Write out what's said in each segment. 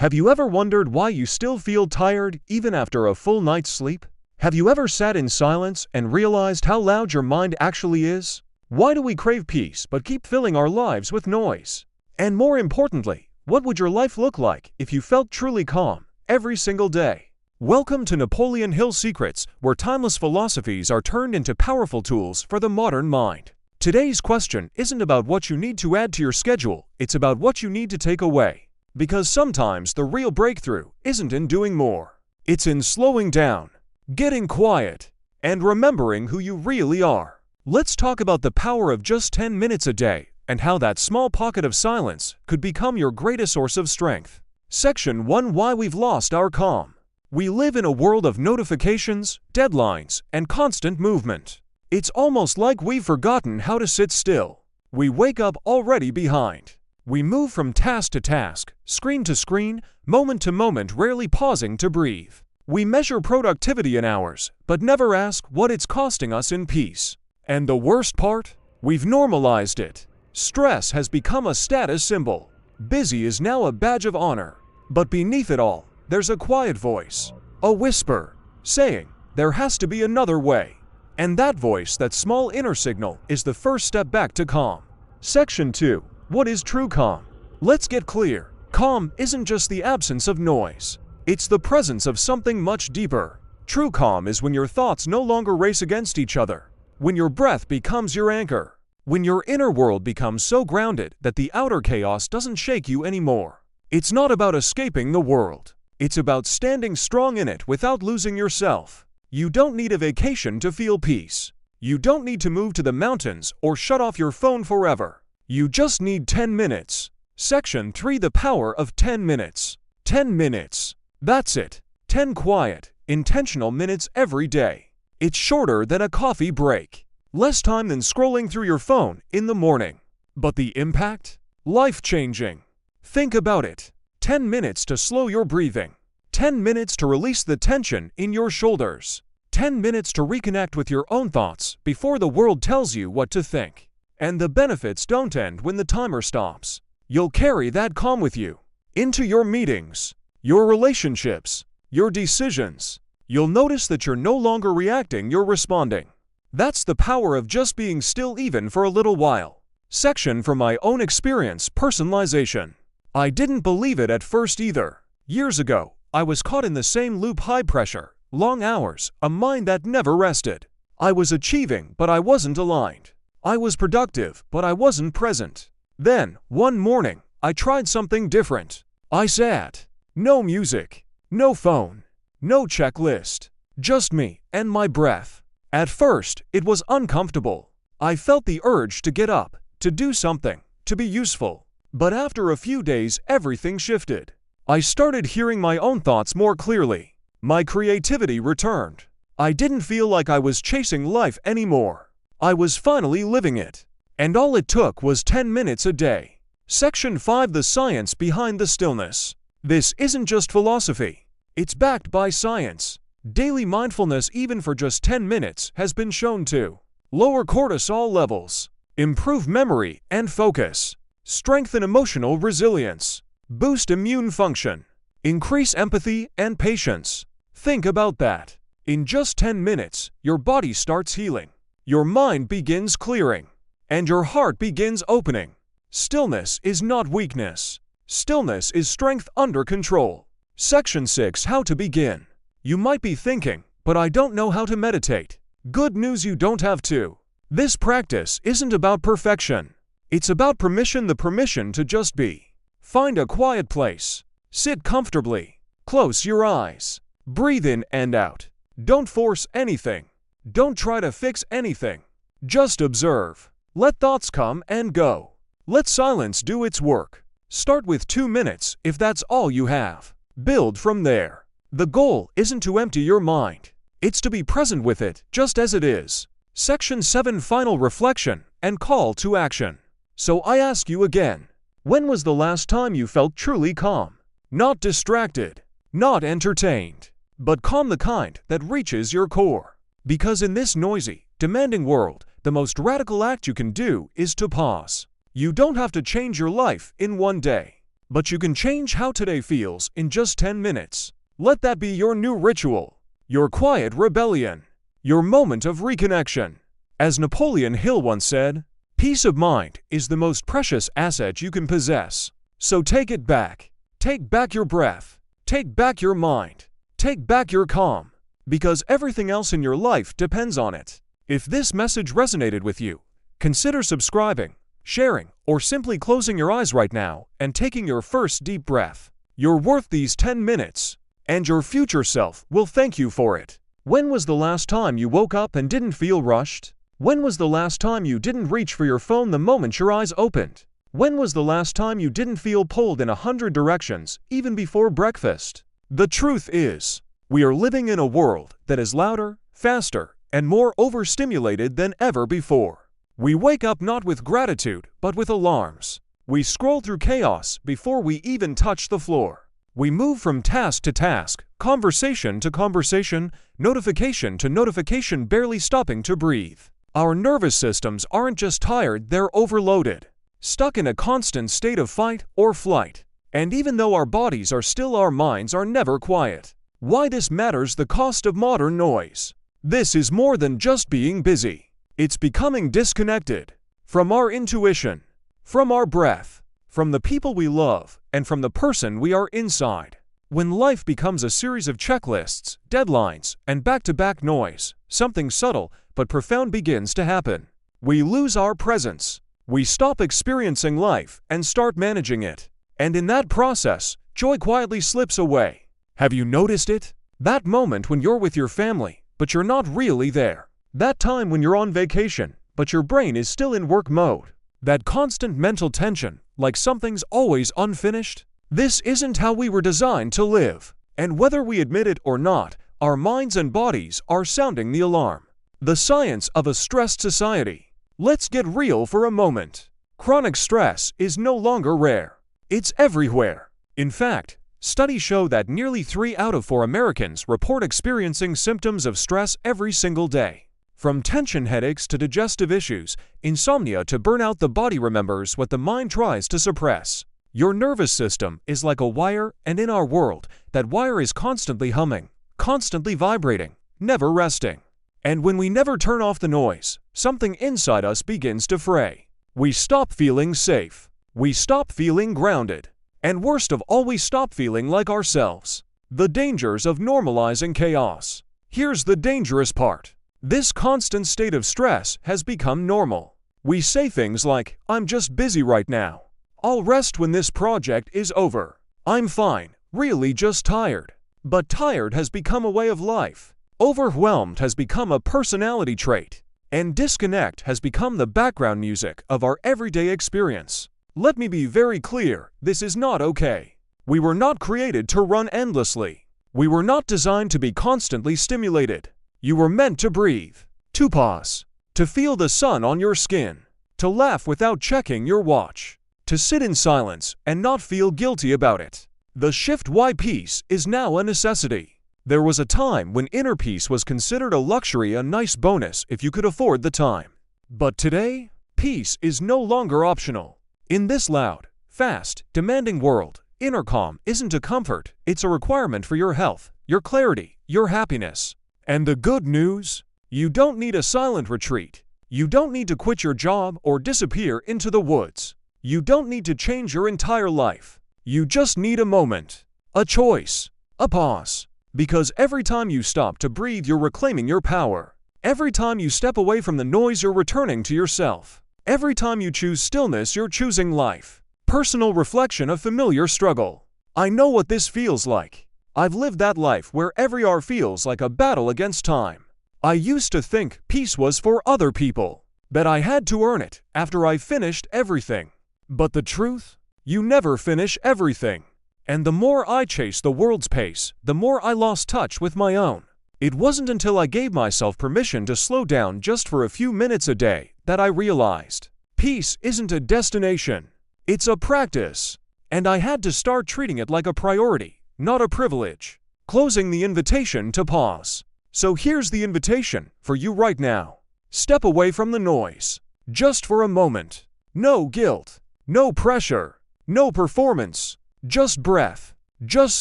Have you ever wondered why you still feel tired even after a full night's sleep? Have you ever sat in silence and realized how loud your mind actually is? Why do we crave peace but keep filling our lives with noise? And more importantly, what would your life look like if you felt truly calm every single day? Welcome to Napoleon Hill Secrets, where timeless philosophies are turned into powerful tools for the modern mind. Today's question isn't about what you need to add to your schedule, it's about what you need to take away. Because sometimes the real breakthrough isn't in doing more. It's in slowing down, getting quiet, and remembering who you really are. Let's talk about the power of just 10 minutes a day and how that small pocket of silence could become your greatest source of strength. Section 1: Why we've lost our calm. We live in a world of notifications, deadlines, and constant movement. It's almost like we've forgotten how to sit still. We wake up already behind. We move from task to task, screen to screen, moment to moment, rarely pausing to breathe. We measure productivity in hours, but never ask what it's costing us in peace. And the worst part? We've normalized it. Stress has become a status symbol. Busy is now a badge of honor. But beneath it all, there's a quiet voice, a whisper, saying, there has to be another way. And that voice, that small inner signal, is the first step back to calm. Section 2: What is true calm? Let's get clear. Calm isn't just the absence of noise. It's the presence of something much deeper. True calm is when your thoughts no longer race against each other, when your breath becomes your anchor, when your inner world becomes so grounded that the outer chaos doesn't shake you anymore. It's not about escaping the world. It's about standing strong in it without losing yourself. You don't need a vacation to feel peace. You don't need to move to the mountains or shut off your phone forever. You just need 10 minutes. Section 3: The power of 10 minutes. 10 minutes. That's it. 10 quiet, intentional minutes every day. It's shorter than a coffee break. Less time than scrolling through your phone in the morning. But the impact? Life-changing. Think about it. 10 minutes to slow your breathing. 10 minutes to release the tension in your shoulders. 10 minutes to reconnect with your own thoughts before the world tells you what to think. And the benefits don't end when the timer stops. You'll carry that calm with you into your meetings, your relationships, your decisions. You'll notice that you're no longer reacting, you're responding. That's the power of just being still, even for a little while. Section from my own experience: personalization. I didn't believe it at first either. Years ago, I was caught in the same loop: high pressure, long hours, a mind that never rested. I was achieving, but I wasn't aligned. I was productive, but I wasn't present. Then, one morning, I tried something different. I sat. No music, no phone, no checklist. Just me and my breath. At first, it was uncomfortable. I felt the urge to get up, to do something, to be useful. But after a few days, everything shifted. I started hearing my own thoughts more clearly. My creativity returned. I didn't feel like I was chasing life anymore. I was finally living it. And all it took was 10 minutes a day. Section 5: The science behind the stillness. This isn't just philosophy. It's backed by science. Daily mindfulness, even for just 10 minutes, has been shown to lower cortisol levels, improve memory and focus, strengthen emotional resilience, boost immune function, increase empathy and patience. Think about that. In just 10 minutes, your body starts healing, your mind begins clearing, and your heart begins opening. Stillness is not weakness. Stillness is strength under control. Section 6: How to begin. You might be thinking, but I don't know how to meditate. Good news, you don't have to. This practice isn't about perfection. It's about permission, the permission to just be. Find a quiet place. Sit comfortably. Close your eyes. Breathe in and out. Don't force anything. Don't try to fix anything. Just observe. Let thoughts come and go. Let silence do its work. Start with 2 minutes if that's all you have. Build from there. The goal isn't to empty your mind. It's to be present with it just as it is. Section 7: Final reflection and call to action. So I ask you again, when was the last time you felt truly calm? Not distracted, not entertained, but calm, the kind that reaches your core. Because in this noisy, demanding world, the most radical act you can do is to pause. You don't have to change your life in one day. But you can change how today feels in just 10 minutes. Let that be your new ritual, your quiet rebellion, your moment of reconnection. As Napoleon Hill once said, peace of mind is the most precious asset you can possess. So take it back. Take back your breath. Take back your mind. Take back your calm. Because everything else in your life depends on it. If this message resonated with you, consider subscribing, sharing, or simply closing your eyes right now and taking your first deep breath. You're worth these 10 minutes, and your future self will thank you for it. When was the last time you woke up and didn't feel rushed? When was the last time you didn't reach for your phone the moment your eyes opened? When was the last time you didn't feel pulled in 100 directions, even before breakfast? The truth is, we are living in a world that is louder, faster, and more overstimulated than ever before. We wake up not with gratitude, but with alarms. We scroll through chaos before we even touch the floor. We move from task to task, conversation to conversation, notification to notification, barely stopping to breathe. Our nervous systems aren't just tired, they're overloaded, stuck in a constant state of fight or flight. And even though our bodies are still, our minds are never quiet. Why this matters: the cost of modern noise. This is more than just being busy. It's becoming disconnected from our intuition, from our breath, from the people we love, and from the person we are inside. When life becomes a series of checklists, deadlines, and back-to-back noise, something subtle but profound begins to happen. We lose our presence. We stop experiencing life and start managing it. And in that process, joy quietly slips away. Have you noticed it? That moment when you're with your family, but you're not really there. That time when you're on vacation, but your brain is still in work mode. That constant mental tension, like something's always unfinished. This isn't how we were designed to live. And whether we admit it or not, our minds and bodies are sounding the alarm. The science of a stressed society. Let's get real for a moment. Chronic stress is no longer rare. It's everywhere. In fact, studies show that nearly 3 out of 4 Americans report experiencing symptoms of stress every single day. From tension headaches to digestive issues, insomnia to burnout, the body remembers what the mind tries to suppress. Your nervous system is like a wire, and in our world, that wire is constantly humming, constantly vibrating, never resting. And when we never turn off the noise, something inside us begins to fray. We stop feeling safe. We stop feeling grounded. And worst of all, we stop feeling like ourselves. The dangers of normalizing chaos. Here's the dangerous part. This constant state of stress has become normal. We say things like, "I'm just busy right now. I'll rest when this project is over. I'm fine, really just tired." But tired has become a way of life. Overwhelmed has become a personality trait. And disconnect has become the background music of our everyday experience. Let me be very clear, this is not okay. We were not created to run endlessly. We were not designed to be constantly stimulated. You were meant to breathe, to pause, to feel the sun on your skin, to laugh without checking your watch, to sit in silence and not feel guilty about it. The shift why peace is now a necessity. There was a time when inner peace was considered a luxury, a nice bonus if you could afford the time. But today, peace is no longer optional. In this loud, fast, demanding world, inner calm isn't a comfort, it's a requirement for your health, your clarity, your happiness. And the good news? You don't need a silent retreat. You don't need to quit your job or disappear into the woods. You don't need to change your entire life. You just need a moment, a choice, a pause. Because every time you stop to breathe, you're reclaiming your power. Every time you step away from the noise, you're returning to yourself. Every time you choose stillness, you're choosing life. Personal reflection, a familiar struggle. I know what this feels like. I've lived that life where every hour feels like a battle against time. I used to think peace was for other people, that I had to earn it after I finished everything. But the truth? You never finish everything. And the more I chased the world's pace, the more I lost touch with my own. It wasn't until I gave myself permission to slow down just for a few minutes a day that I realized peace isn't a destination, it's a practice. And I had to start treating it like a priority, not a privilege. Closing the invitation to pause. So here's the invitation for you right now. Step away from the noise, just for a moment. No guilt, no pressure, No performance. Just breath. Just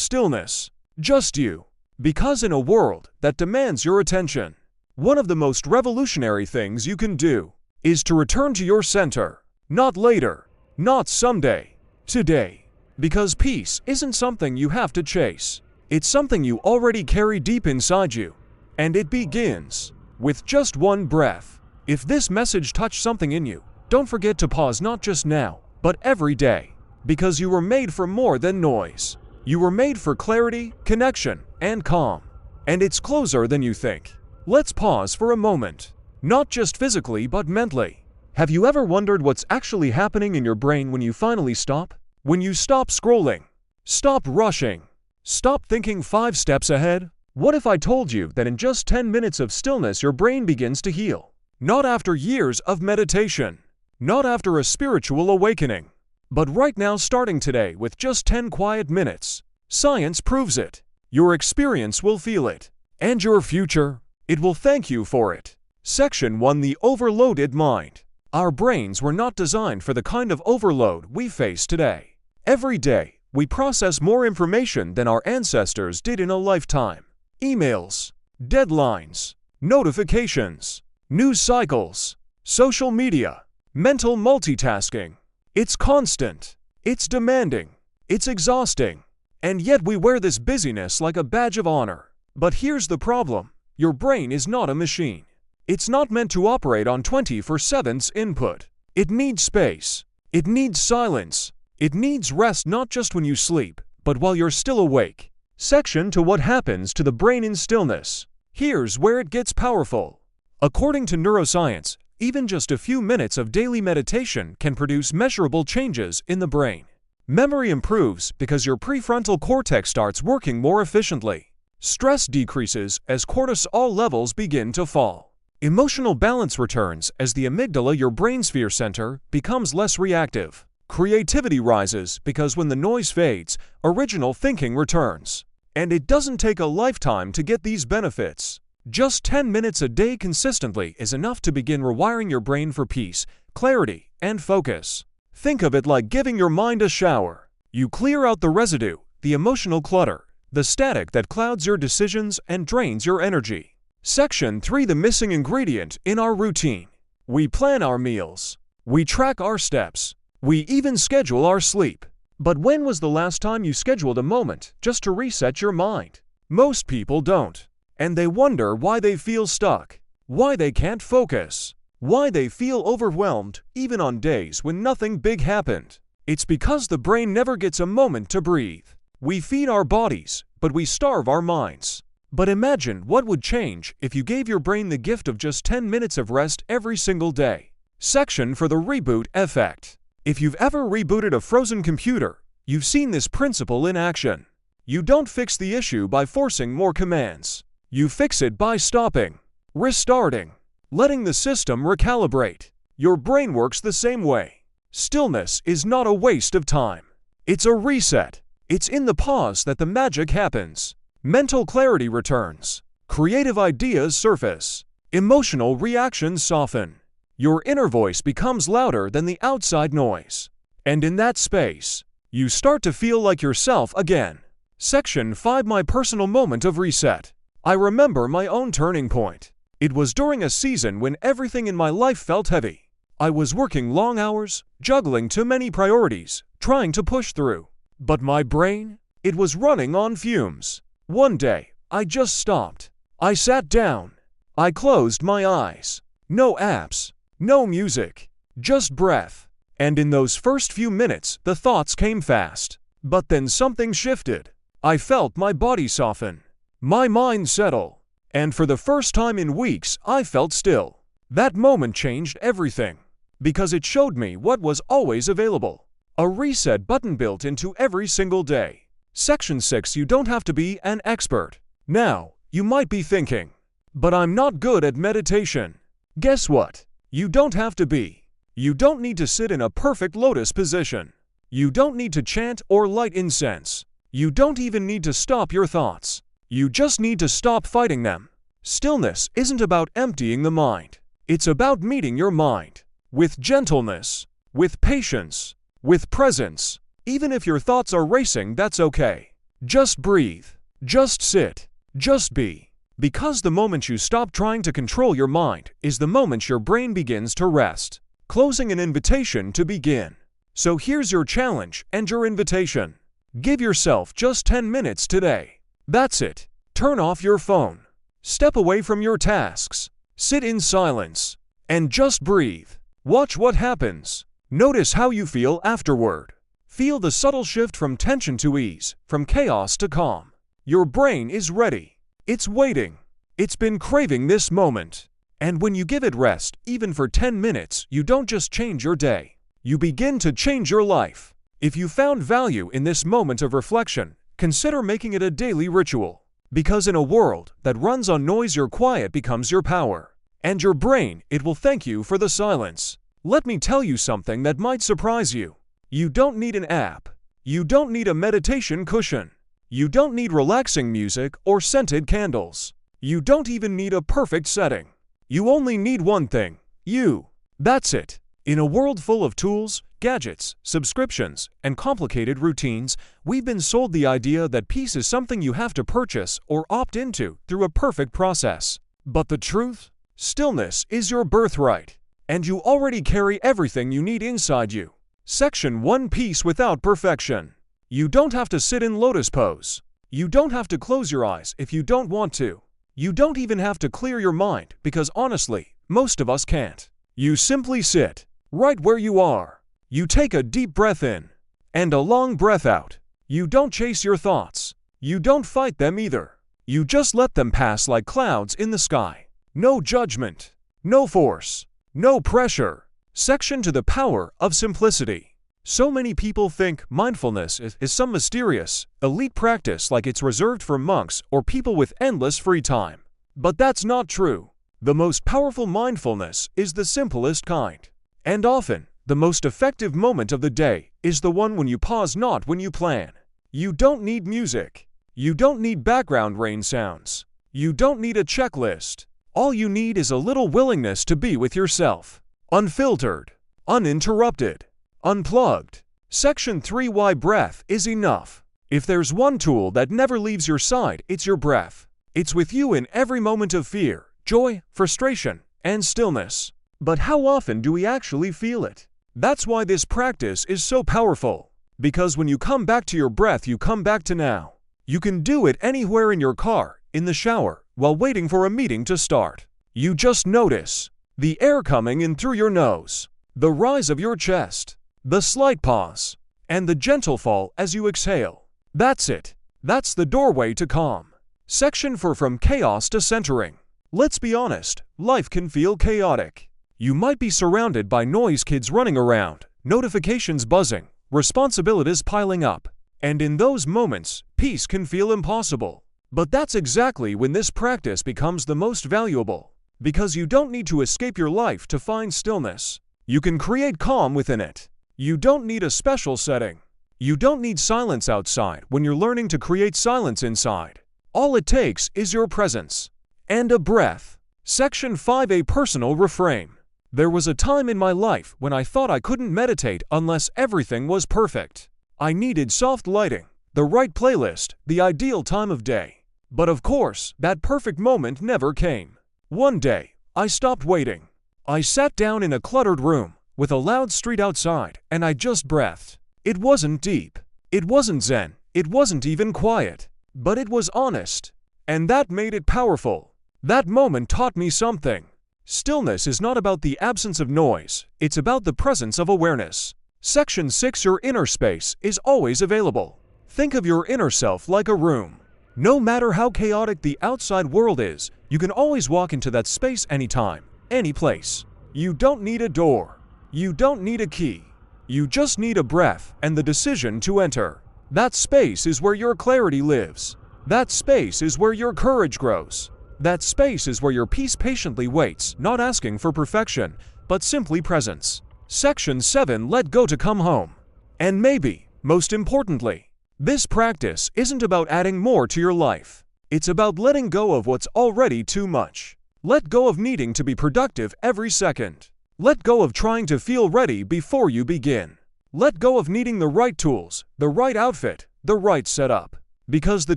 stillness. Just you. Because in a world that demands your attention, one of the most revolutionary things you can do is to return to your center. Not later. Not someday. Today. Because peace isn't something you have to chase. It's something you already carry deep inside you. And it begins with just one breath. If this message touched something in you, don't forget to pause not just now, but every day. Because you were made for more than noise. You were made for clarity, connection, and calm. And it's closer than you think. Let's pause for a moment. Not just physically, but mentally. Have you ever wondered what's actually happening in your brain when you finally stop? When you stop scrolling? Stop rushing? Stop thinking 5 steps ahead? What if I told you that in just 10 minutes of stillness your brain begins to heal? Not after years of meditation. Not after a spiritual awakening. But right now, starting today with just 10 quiet minutes. Science proves it. Your experience will feel it. And your future, it will thank you for it. Section 1: The Overloaded Mind. Our brains were not designed for the kind of overload we face today. Every day, we process more information than our ancestors did in a lifetime. Emails, deadlines, notifications, news cycles, social media, mental multitasking. It's constant, it's demanding, it's exhausting, and yet we wear this busyness like a badge of honor. But here's the problem: your brain is not a machine. It's not meant to operate on 24/7 input. It needs space, it needs silence, it needs rest, not just when you sleep, but while you're still awake. Section 2: What happens to the brain in stillness? Here's where it gets powerful. According to neuroscience, even just a few minutes of daily meditation can produce measurable changes in the brain. Memory improves because your prefrontal cortex starts working more efficiently. Stress decreases as cortisol levels begin to fall. Emotional balance returns as the amygdala, your brain sphere center, becomes less reactive. Creativity rises because when the noise fades, original thinking returns. And it doesn't take a lifetime to get these benefits. Just 10 minutes a day consistently is enough to begin rewiring your brain for peace, clarity, and focus. Think of it like giving your mind a shower. You clear out the residue, the emotional clutter, the static that clouds your decisions and drains your energy. Section 3: The Missing Ingredient in Our Routine. We plan our meals. We track our steps. We even schedule our sleep. But when was the last time you scheduled a moment just to reset your mind? Most people don't. And they wonder why they feel stuck, why they can't focus, why they feel overwhelmed even on days when nothing big happened. It's because the brain never gets a moment to breathe. We feed our bodies, but we starve our minds. But imagine what would change if you gave your brain the gift of just 10 minutes of rest every single day. Section 4: The Reboot Effect. If you've ever rebooted a frozen computer, you've seen this principle in action. You don't fix the issue by forcing more commands. You fix it by stopping, restarting, letting the system recalibrate. Your brain works the same way. Stillness is not a waste of time. It's a reset. It's in the pause that the magic happens. Mental clarity returns. Creative ideas surface. Emotional reactions soften. Your inner voice becomes louder than the outside noise. And in that space, you start to feel like yourself again. Section 5: My Personal Moment of Reset. I remember my own turning point. It was during a season when everything in my life felt heavy. I was working long hours, juggling too many priorities, trying to push through. But my brain, it was running on fumes. One day, I just stopped. I sat down. I closed my eyes. No apps, no music, just breath. And in those first few minutes, the thoughts came fast. But then something shifted. I felt my body soften. My mind settle, and for the first time in weeks, I felt still. That moment changed everything, because it showed me what was always available. A reset button built into every single day. Section 6: You don't have to be an expert. Now, you might be thinking, but I'm not good at meditation. Guess what? You don't have to be. You don't need to sit in a perfect lotus position. You don't need to chant or light incense. You don't even need to stop your thoughts. You just need to stop fighting them. Stillness isn't about emptying the mind. It's about meeting your mind with gentleness, with patience, with presence, Even if your thoughts are racing, that's okay. Just breathe. Just sit. Just be. Because the moment you stop trying to control your mind is the moment your brain begins to rest. Closing an invitation to begin. So here's your challenge and your invitation. Give yourself just 10 minutes today. That's it. Turn off your phone. Step away from your tasks. Sit in silence. And just breathe. Watch what happens. Notice how you feel afterward. Feel the subtle shift from tension to ease, from chaos to calm. Your brain is ready. It's waiting. It's been craving this moment. And when you give it rest, even for 10 minutes, you don't just change your day. You begin to change your life. If you found value in this moment of reflection, consider making it a daily ritual. Because in a world that runs on noise, your quiet becomes your power. And your brain, it will thank you for the silence. Let me tell you something that might surprise you. You don't need an app. You don't need a meditation cushion. You don't need relaxing music or scented candles. You don't even need a perfect setting. You only need one thing: you. That's it. In a world full of tools, gadgets, subscriptions, and complicated routines, we've been sold the idea that peace is something you have to purchase or opt into through a perfect process. But the truth? Stillness is your birthright. And you already carry everything you need inside you. Section 1: Peace without perfection. You don't have to sit in lotus pose. You don't have to close your eyes if you don't want to. You don't even have to clear your mind, because honestly, most of us can't. You simply sit, right where you are. You take a deep breath in, and a long breath out. You don't chase your thoughts. You don't fight them either. You just let them pass like clouds in the sky. No judgment. No force. No pressure. Section 2: The power of simplicity. So many people think mindfulness is some mysterious, elite practice, like it's reserved for monks or people with endless free time. But that's not true. The most powerful mindfulness is the simplest kind. And often, the most effective moment of the day is the one when you pause, not when you plan. You don't need music. You don't need background rain sounds. You don't need a checklist. All you need is a little willingness to be with yourself. Unfiltered, uninterrupted, unplugged. Section 3: Why breath is enough. If there's one tool that never leaves your side, it's your breath. It's with you in every moment of fear, joy, frustration, and stillness. But how often do we actually feel it? That's why this practice is so powerful. Because when you come back to your breath, you come back to now. You can do it anywhere: in your car, in the shower, while waiting for a meeting to start. You just notice the air coming in through your nose, the rise of your chest, the slight pause, and the gentle fall as you exhale. That's it. That's the doorway to calm. Section 4: From chaos to centering. Let's be honest, life can feel chaotic. You might be surrounded by noise, kids running around, notifications buzzing, responsibilities piling up. And in those moments, peace can feel impossible. But that's exactly when this practice becomes the most valuable. Because you don't need to escape your life to find stillness. You can create calm within it. You don't need a special setting. You don't need silence outside when you're learning to create silence inside. All it takes is your presence. And a breath. Section 5: A personal reframe. There was a time in my life when I thought I couldn't meditate unless everything was perfect. I needed soft lighting, the right playlist, the ideal time of day. But of course, that perfect moment never came. One day, I stopped waiting. I sat down in a cluttered room, with a loud street outside, and I just breathed. It wasn't deep. It wasn't zen. It wasn't even quiet. But it was honest. And that made it powerful. That moment taught me something. Stillness is not about the absence of noise. It's about the presence of awareness. Section 6: Your inner space is always available. Think of your inner self like a room. No matter how chaotic the outside world is, you can always walk into that space anytime, any place. You don't need a door. You don't need a key. You just need a breath and the decision to enter. That space is where your clarity lives. That space is where your courage grows. That space is where your peace patiently waits, not asking for perfection, but simply presence. Section 7: Let go to come home. And maybe, most importantly, this practice isn't about adding more to your life. It's about letting go of what's already too much. Let go of needing to be productive every second. Let go of trying to feel ready before you begin. Let go of needing the right tools, the right outfit, the right setup. Because the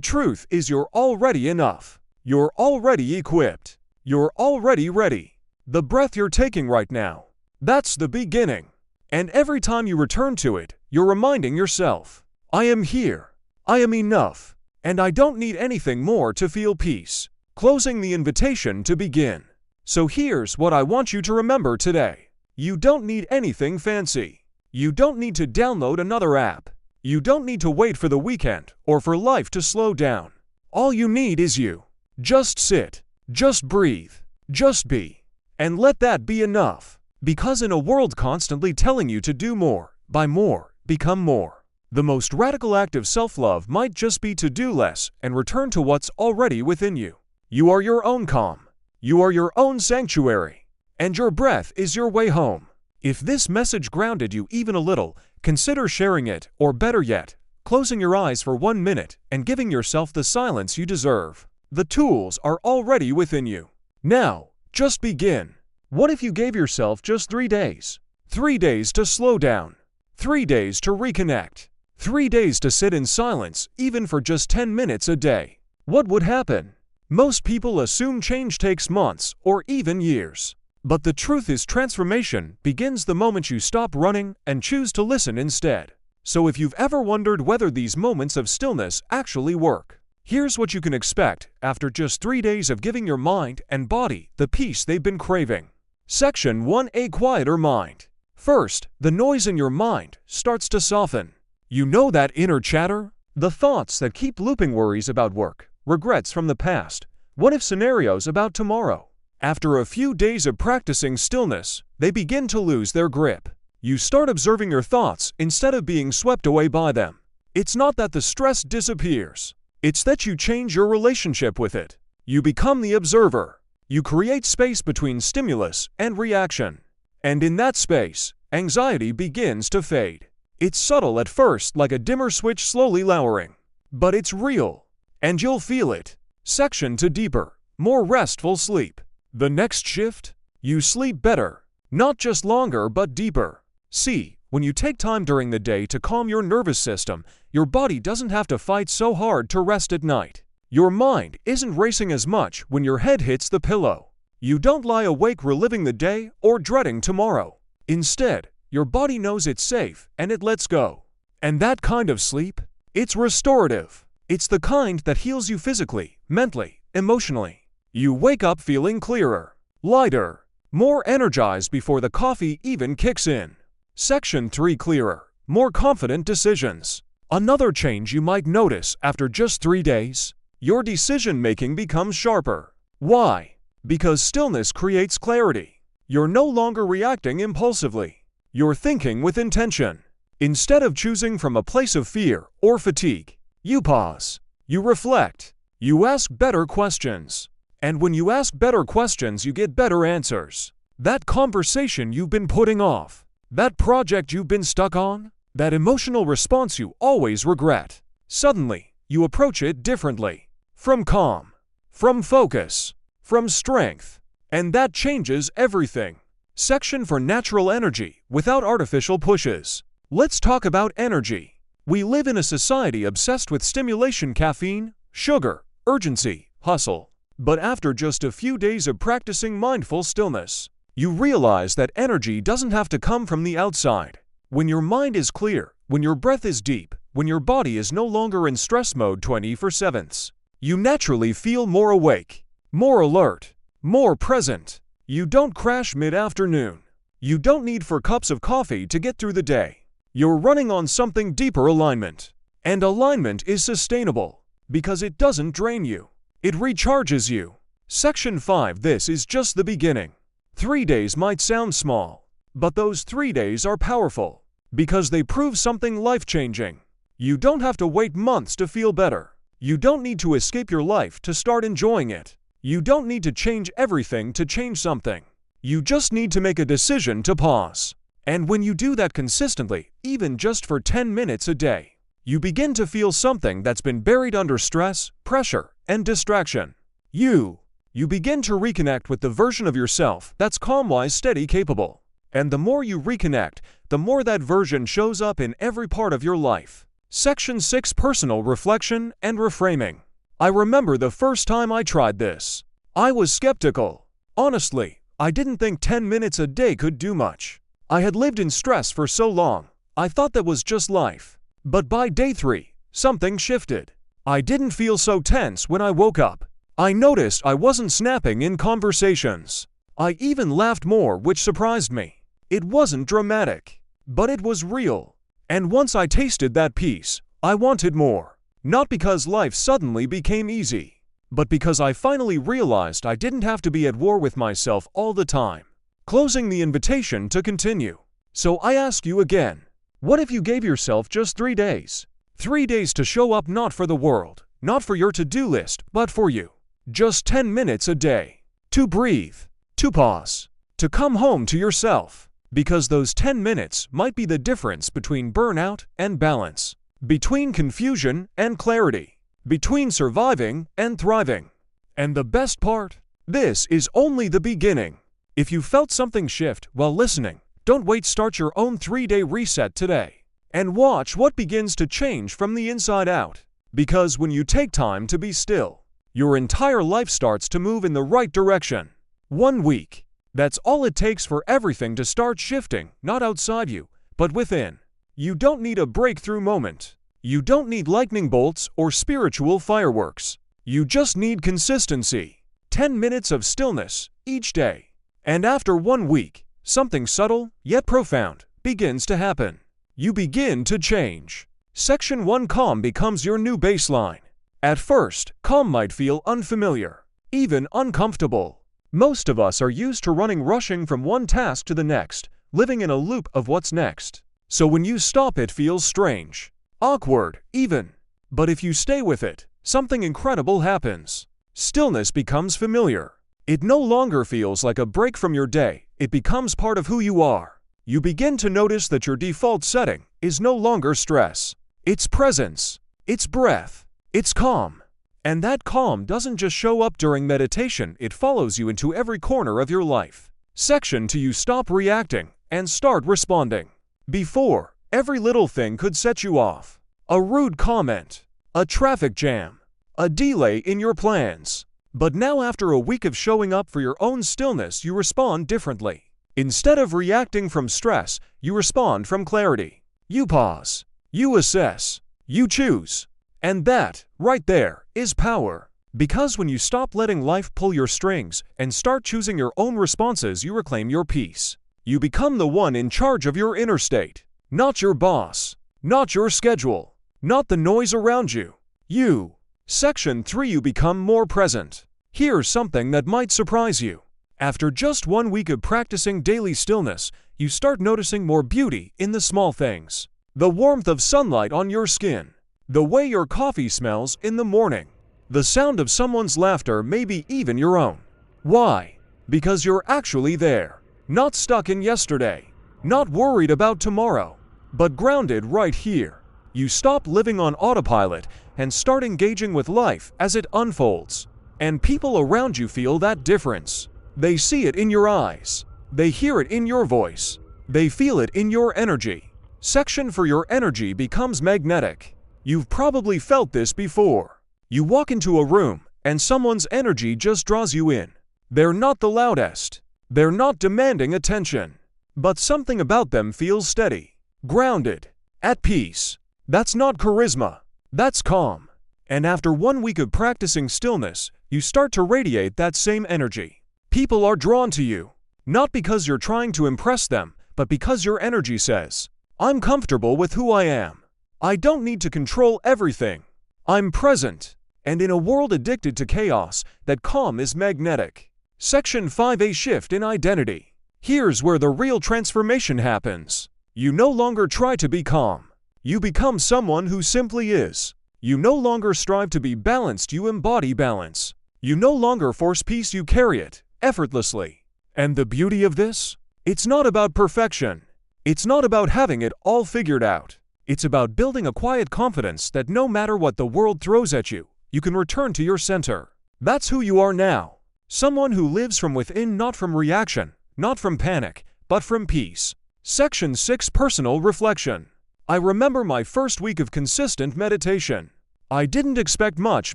truth is you're already enough. You're already equipped. You're already ready. The breath you're taking right now, that's the beginning. And every time you return to it, you're reminding yourself, I am here. I am enough. And I don't need anything more to feel peace. Closing the invitation to begin. So here's what I want you to remember today. You don't need anything fancy. You don't need to download another app. You don't need to wait for the weekend or for life to slow down. All you need is you. Just sit. Just breathe. Just be. And let that be enough. Because in a world constantly telling you to do more, buy more, become more, the most radical act of self-love might just be to do less and return to what's already within you. You are your own calm. You are your own sanctuary. And your breath is your way home. If this message grounded you even a little, consider sharing it, or better yet, closing your eyes for 1 minute and giving yourself the silence you deserve. The tools are already within you. Now, just begin. What if you gave yourself just 3 days? 3 days to slow down. 3 days to reconnect. 3 days to sit in silence, even for just 10 minutes a day. What would happen? Most people assume change takes months or even years. But the truth is transformation begins the moment you stop running and choose to listen instead. So if you've ever wondered whether these moments of stillness actually work, here's what you can expect after just 3 days of giving your mind and body the peace they've been craving. Section 1: A quieter mind. First, the noise in your mind starts to soften. You know that inner chatter? The thoughts that keep looping, worries about work, regrets from the past, what if scenarios about tomorrow. After a few days of practicing stillness, they begin to lose their grip. You start observing your thoughts instead of being swept away by them. It's not that the stress disappears. It's that you change your relationship with it. You become the observer. You create space between stimulus and reaction. And in that space, anxiety begins to fade. It's subtle at first, like a dimmer switch slowly lowering. But it's real. And you'll feel it. Section 2: Deeper, more restful sleep. The next shift? You sleep better. Not just longer, but deeper. See, when you take time during the day to calm your nervous system, your body doesn't have to fight so hard to rest at night. Your mind isn't racing as much when your head hits the pillow. You don't lie awake reliving the day or dreading tomorrow. Instead, your body knows it's safe and it lets go. And that kind of sleep? It's restorative. It's the kind that heals you physically, mentally, emotionally. You wake up feeling clearer, lighter, more energized before the coffee even kicks in. Section 3: Clearer, more confident decisions. Another change you might notice after just 3 days: your decision-making becomes sharper. Why? Because stillness creates clarity. You're no longer reacting impulsively. You're thinking with intention. Instead of choosing from a place of fear or fatigue, you pause. You reflect. You ask better questions. And when you ask better questions, you get better answers. That conversation you've been putting off, that project you've been stuck on, that emotional response you always regret, suddenly, you approach it differently. From calm, from focus, from strength. And that changes everything. Section 4: Natural energy without artificial pushes. Let's talk about energy. We live in a society obsessed with stimulation, caffeine, sugar, urgency, hustle. But after just a few days of practicing mindful stillness, you realize that energy doesn't have to come from the outside. When your mind is clear, when your breath is deep, when your body is no longer in stress mode 24/7, you naturally feel more awake, more alert, more present. You don't crash mid-afternoon. You don't need 4 cups of coffee to get through the day. You're running on something deeper: alignment. And alignment is sustainable because it doesn't drain you. It recharges you. Section 5: This is just the beginning. 3 days might sound small, but those 3 days are powerful because they prove something life-changing. You don't have to wait months to feel better. You don't need to escape your life to start enjoying it. You don't need to change everything to change something. You just need to make a decision to pause. And when you do that consistently, even just for 10 minutes a day, you begin to feel something that's been buried under stress, pressure, and distraction. You begin to reconnect with the version of yourself that's calm, wise, steady, capable. And the more you reconnect, the more that version shows up in every part of your life. Section 6: Personal Reflection and Reframing. I remember the first time I tried this. I was skeptical. Honestly, I didn't think 10 minutes a day could do much. I had lived in stress for so long, I thought that was just life. But by day 3, something shifted. I didn't feel so tense when I woke up. I noticed I wasn't snapping in conversations. I even laughed more, which surprised me. It wasn't dramatic, but it was real. And once I tasted that peace, I wanted more. Not because life suddenly became easy, but because I finally realized I didn't have to be at war with myself all the time. Closing the invitation to continue. So I ask you again, what if you gave yourself just 3 days? 3 days to show up, not for the world, not for your to-do list, but for you. Just 10 minutes a day. To breathe, to pause, to come home to yourself. Because those 10 minutes might be the difference between burnout and balance, between confusion and clarity, between surviving and thriving. And the best part? This is only the beginning. If you felt something shift while listening, don't wait, start your own 3-day reset today. And watch what begins to change from the inside out. Because when you take time to be still, your entire life starts to move in the right direction. 1 week. That's all it takes for everything to start shifting, not outside you, but within. You don't need a breakthrough moment. You don't need lightning bolts or spiritual fireworks. You just need consistency. 10 minutes of stillness each day. And after 1 week, something subtle yet profound begins to happen. You begin to change. Section 1: Calm becomes your new baseline. At first, calm might feel unfamiliar, even uncomfortable. Most of us are used to rushing from one task to the next, living in a loop of what's next. So when you stop, it feels strange, awkward, even. But if you stay with it, something incredible happens. Stillness becomes familiar. It no longer feels like a break from your day, it becomes part of who you are. You begin to notice that your default setting is no longer stress. It's presence, it's breath, it's calm. And that calm doesn't just show up during meditation, it follows you into every corner of your life. Section 2: You stop reacting and start responding. Before, every little thing could set you off. A rude comment, a traffic jam, a delay in your plans. But now, after a week of showing up for your own stillness, you respond differently. Instead of reacting from stress, you respond from clarity. You pause, you assess, you choose. And that, right there, is power. Because when you stop letting life pull your strings and start choosing your own responses, you reclaim your peace. You become the one in charge of your inner state. Not your boss. Not your schedule. Not the noise around you. You. Section 3: You become more present. Here's something that might surprise you. After just 1 week of practicing daily stillness, you start noticing more beauty in the small things. The warmth of sunlight on your skin. The way your coffee smells in the morning. The sound of someone's laughter, maybe even your own. Why? Because you're actually there. Not stuck in yesterday. Not worried about tomorrow. But grounded right here. You stop living on autopilot and start engaging with life as it unfolds. And people around you feel that difference. They see it in your eyes. They hear it in your voice. They feel it in your energy. Section 4: Your energy becomes magnetic. You've probably felt this before. You walk into a room, and someone's energy just draws you in. They're not the loudest. They're not demanding attention. But something about them feels steady, grounded, at peace. That's not charisma. That's calm. And after 1 week of practicing stillness, you start to radiate that same energy. People are drawn to you, not because you're trying to impress them, but because your energy says, "I'm comfortable with who I am. I don't need to control everything. I'm present." And in a world addicted to chaos, that calm is magnetic. Section 5: A shift in identity. Here's where the real transformation happens. You no longer try to be calm. You become someone who simply is. You no longer strive to be balanced, you embody balance. You no longer force peace, you carry it effortlessly. And the beauty of this? It's not about perfection. It's not about having it all figured out. It's about building a quiet confidence that no matter what the world throws at you, you can return to your center. That's who you are now. Someone who lives from within, not from reaction, not from panic, but from peace. Section 6 Personal Reflection. I remember my first week of consistent meditation. I didn't expect much,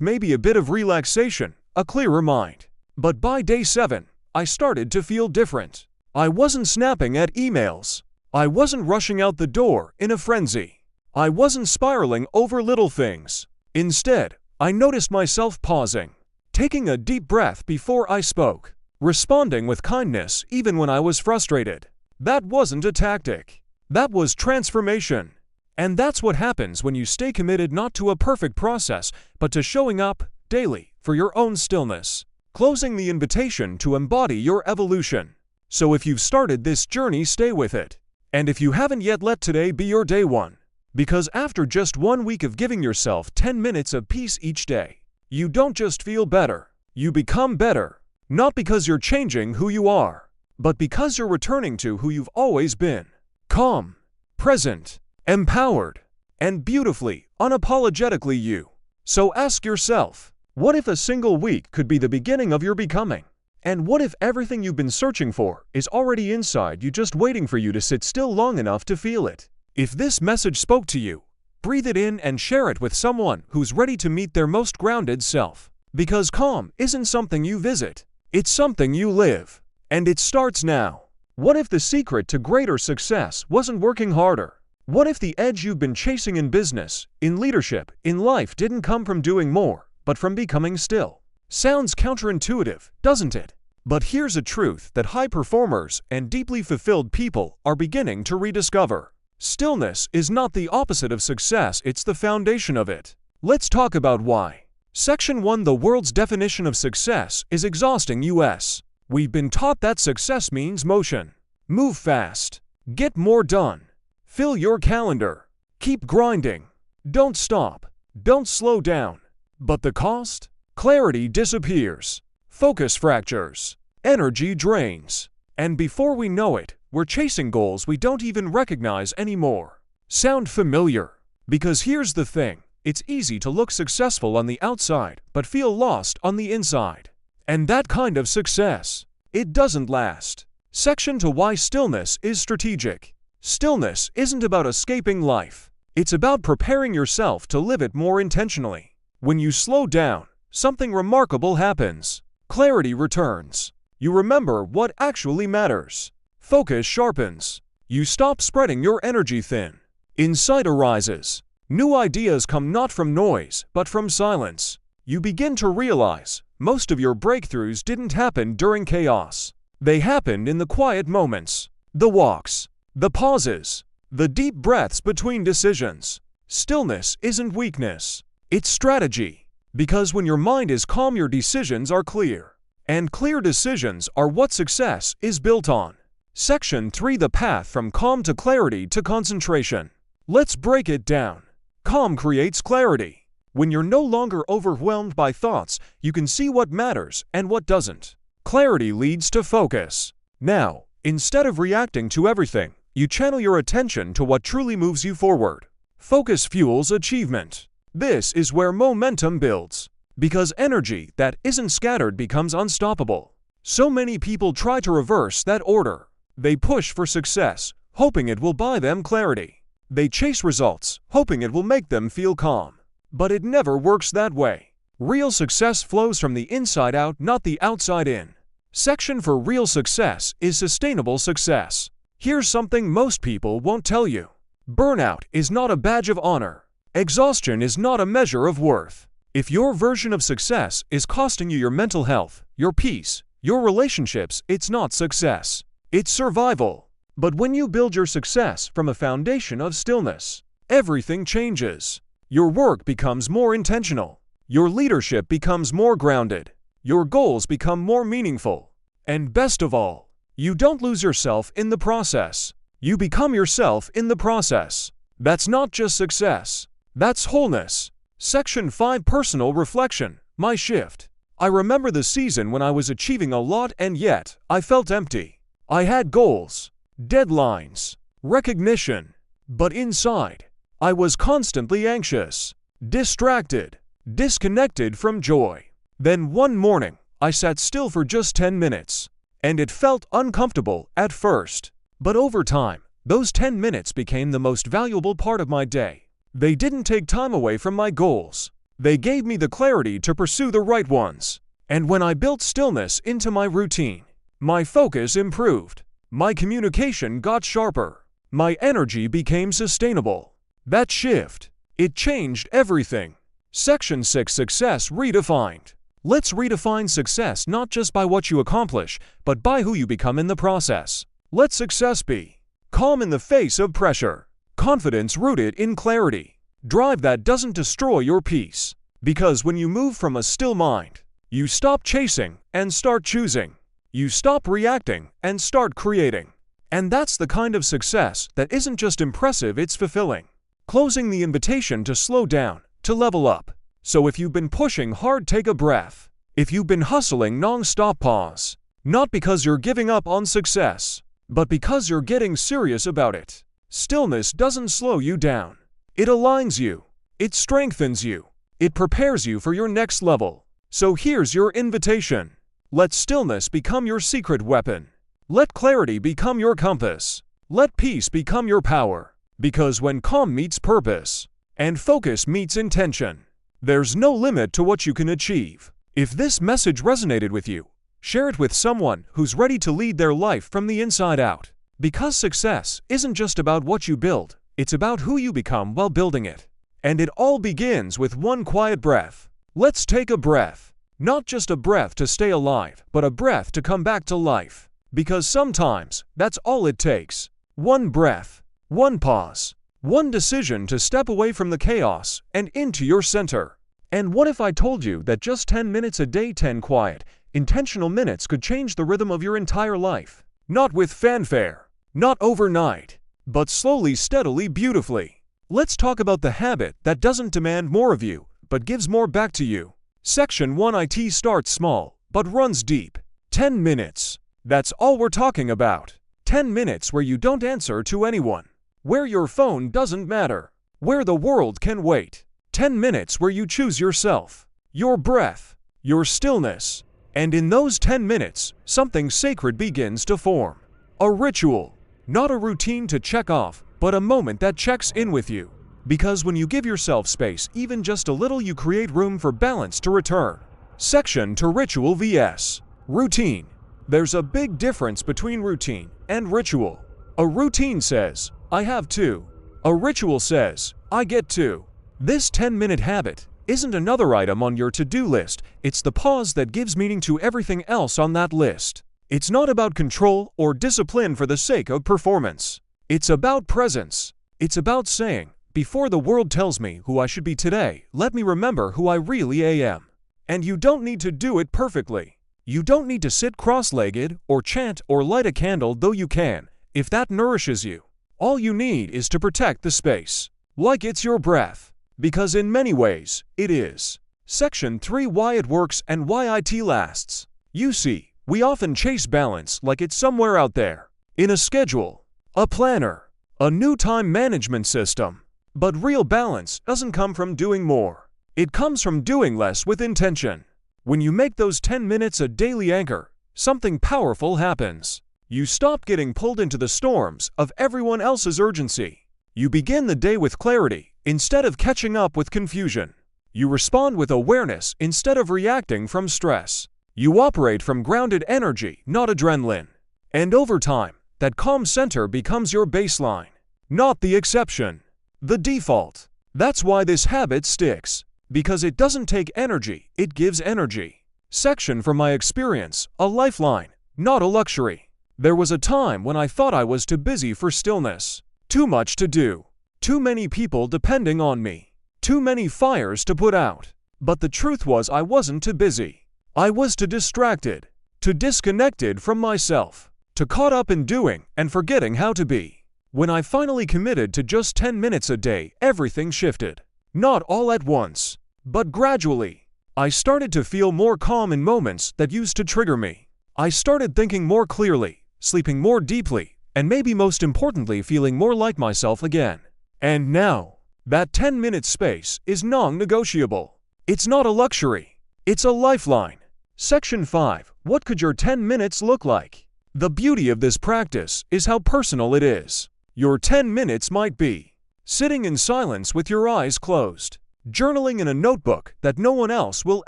maybe a bit of relaxation, a clearer mind. But by day 7, I started to feel different. I wasn't snapping at emails. I wasn't rushing out the door in a frenzy. I wasn't spiraling over little things. Instead, I noticed myself pausing, taking a deep breath before I spoke, responding with kindness even when I was frustrated. That wasn't a tactic. That was transformation. And that's what happens when you stay committed not to a perfect process, but to showing up daily for your own stillness, closing the invitation to embody your evolution. So if you've started this journey, stay with it. And if you haven't yet, let today be your day one. Because after just 1 week of giving yourself 10 minutes of peace each day, you don't just feel better, you become better. Not because you're changing who you are, but because you're returning to who you've always been. Calm, present, empowered, and beautifully, unapologetically you. So ask yourself, what if a single week could be the beginning of your becoming? And what if everything you've been searching for is already inside you, just waiting for you to sit still long enough to feel it? If this message spoke to you, breathe it in and share it with someone who's ready to meet their most grounded self. Because calm isn't something you visit, it's something you live. And it starts now. What if the secret to greater success wasn't working harder? What if the edge you've been chasing in business, in leadership, in life didn't come from doing more, but from becoming still? Sounds counterintuitive, doesn't it? But here's a truth that high performers and deeply fulfilled people are beginning to rediscover. Stillness is not the opposite of success, it's the foundation of it. Let's talk about why. Section 1. The world's definition of success is exhausting us. We've been taught that success means motion. Move fast. Get more done. Fill your calendar. Keep grinding. Don't stop. Don't slow down. But the cost? Clarity disappears. Focus fractures. Energy drains. And before we know it, we're chasing goals we don't even recognize anymore. Sound familiar? Because here's the thing, it's easy to look successful on the outside, but feel lost on the inside. And that kind of success, it doesn't last. Section 2. Why stillness is strategic. Stillness isn't about escaping life. It's about preparing yourself to live it more intentionally. When you slow down, something remarkable happens. Clarity returns. You remember what actually matters. Focus sharpens. You stop spreading your energy thin. Insight arises. New ideas come not from noise, but from silence. You begin to realize most of your breakthroughs didn't happen during chaos. They happened in the quiet moments, the walks, the pauses, the deep breaths between decisions. Stillness isn't weakness, it's strategy. Because when your mind is calm, your decisions are clear. And clear decisions are what success is built on. Section 3. The path from calm to clarity to concentration. Let's break it down. Calm creates clarity. When you're no longer overwhelmed by thoughts, you can see what matters and what doesn't. Clarity leads to focus. Now, instead of reacting to everything, you channel your attention to what truly moves you forward. Focus fuels achievement. This is where momentum builds. Because energy that isn't scattered becomes unstoppable. So many people try to reverse that order. They push for success, hoping it will buy them clarity. They chase results, hoping it will make them feel calm. But it never works that way. Real success flows from the inside out, not the outside in. Section 4. Real success is sustainable success. Here's something most people won't tell you. Burnout is not a badge of honor. Exhaustion is not a measure of worth. If your version of success is costing you your mental health, your peace, your relationships, it's not success. It's survival. But when you build your success from a foundation of stillness, everything changes. Your work becomes more intentional. Your leadership becomes more grounded. Your goals become more meaningful. And best of all, you don't lose yourself in the process. You become yourself in the process. That's not just success. That's wholeness. Section 5. Personal reflection. My shift. I remember the season when I was achieving a lot and yet I felt empty. I had goals, deadlines, recognition, but inside, I was constantly anxious, distracted, disconnected from joy. Then one morning, I sat still for just 10 minutes, and it felt uncomfortable at first. But over time, those 10 minutes became the most valuable part of my day. They didn't take time away from my goals. They gave me the clarity to pursue the right ones. And when I built stillness into my routine, my focus improved. My communication got sharper. My energy became sustainable. That shift, it changed everything. Section 6: Success Redefined. Let's redefine success not just by what you accomplish, but by who you become in the process. Let success be calm in the face of pressure, confidence rooted in clarity, drive that doesn't destroy your peace. Because when you move from a still mind, you stop chasing and start choosing. You stop reacting and start creating. And that's the kind of success that isn't just impressive, it's fulfilling. Closing the invitation to slow down, to level up. So if you've been pushing hard, take a breath. If you've been hustling non-stop, pause. Not because you're giving up on success, but because you're getting serious about it. Stillness doesn't slow you down. It aligns you. It strengthens you. It prepares you for your next level. So here's your invitation. Let stillness become your secret weapon. Let clarity become your compass. Let peace become your power. Because when calm meets purpose, and focus meets intention, there's no limit to what you can achieve. If this message resonated with you, share it with someone who's ready to lead their life from the inside out. Because success isn't just about what you build, it's about who you become while building it. And it all begins with one quiet breath. Let's take a breath. Not just a breath to stay alive, but a breath to come back to life. Because sometimes, that's all it takes. One breath, one pause, one decision to step away from the chaos and into your center. And what if I told you that just 10 minutes a day, 10 quiet, intentional minutes could change the rhythm of your entire life? Not with fanfare, not overnight, but slowly, steadily, beautifully. Let's talk about the habit that doesn't demand more of you, but gives more back to you. Section 1: IT starts small, but runs deep. 10 minutes. That's all we're talking about. 10 minutes where you don't answer to anyone, where your phone doesn't matter, where the world can wait. 10 minutes where you choose yourself, your breath, your stillness. And in those 10 minutes, something sacred begins to form. A ritual, not a routine to check off, but a moment that checks in with you. Because when you give yourself space, even just a little, you create room for balance to return. Section 2: Ritual vs. Routine. There's a big difference between routine and ritual. A routine says, I have to. A ritual says, I get to. This 10-minute habit isn't another item on your to-do list, it's the pause that gives meaning to everything else on that list. It's not about control or discipline for the sake of performance. It's about presence. It's about saying, before the world tells me who I should be today, let me remember who I really am. And you don't need to do it perfectly. You don't need to sit cross-legged or chant or light a candle, though you can, if that nourishes you. All you need is to protect the space, like it's your breath. Because in many ways, it is. Section 3: Why it works and why IT lasts. You see, we often chase balance like it's somewhere out there, in a schedule, a planner, a new time management system. But real balance doesn't come from doing more. It comes from doing less with intention. When you make those 10 minutes a daily anchor, something powerful happens. You stop getting pulled into the storms of everyone else's urgency. You begin the day with clarity instead of catching up with confusion. You respond with awareness instead of reacting from stress. You operate from grounded energy, not adrenaline. And over time, that calm center becomes your baseline, not the exception, the default. That's why this habit sticks. Because it doesn't take energy, it gives energy. Section from my experience, a lifeline, not a luxury. There was a time when I thought I was too busy for stillness. Too much to do. Too many people depending on me. Too many fires to put out. But the truth was I wasn't too busy. I was too distracted. Too disconnected from myself. Too caught up in doing and forgetting how to be. When I finally committed to just 10 minutes a day, everything shifted. Not all at once, but gradually. I started to feel more calm in moments that used to trigger me. I started thinking more clearly, sleeping more deeply, and maybe most importantly, feeling more like myself again. And now, that 10-minute space is non-negotiable. It's not a luxury. It's a lifeline. Section 5: What could your 10 minutes look like? The beauty of this practice is how personal it is. Your 10 minutes might be sitting in silence with your eyes closed, journaling in a notebook that no one else will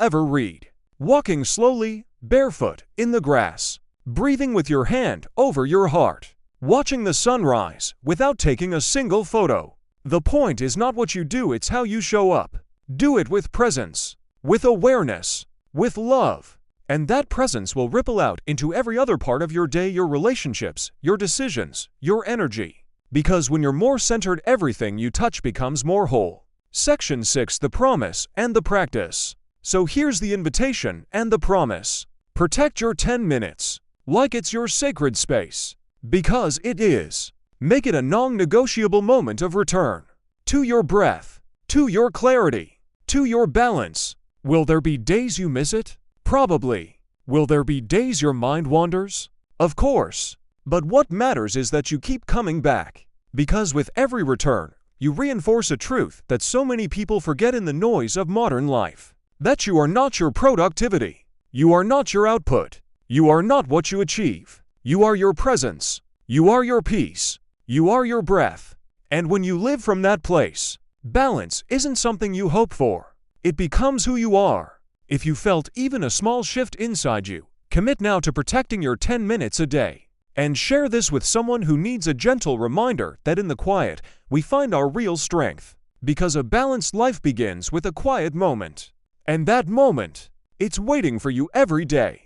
ever read, walking slowly, barefoot, in the grass, breathing with your hand over your heart, watching the sunrise without taking a single photo. The point is not what you do, it's how you show up. Do it with presence, with awareness, with love, and that presence will ripple out into every other part of your day, your relationships, your decisions, your energy. Because when you're more centered, everything you touch becomes more whole. Section 6: The Promise and the Practice. So here's the invitation and the promise. Protect your 10 minutes like it's your sacred space, because it is. Make it a non-negotiable moment of return to your breath, to your clarity, to your balance. Will there be days you miss it? Probably. Will there be days your mind wanders? Of course. But what matters is that you keep coming back, because with every return, you reinforce a truth that so many people forget in the noise of modern life. That you are not your productivity. You are not your output. You are not what you achieve. You are your presence. You are your peace. You are your breath. And when you live from that place, balance isn't something you hope for. It becomes who you are. If you felt even a small shift inside you, commit now to protecting your 10 minutes a day. And share this with someone who needs a gentle reminder that in the quiet, we find our real strength. Because a balanced life begins with a quiet moment. And that moment, it's waiting for you every day.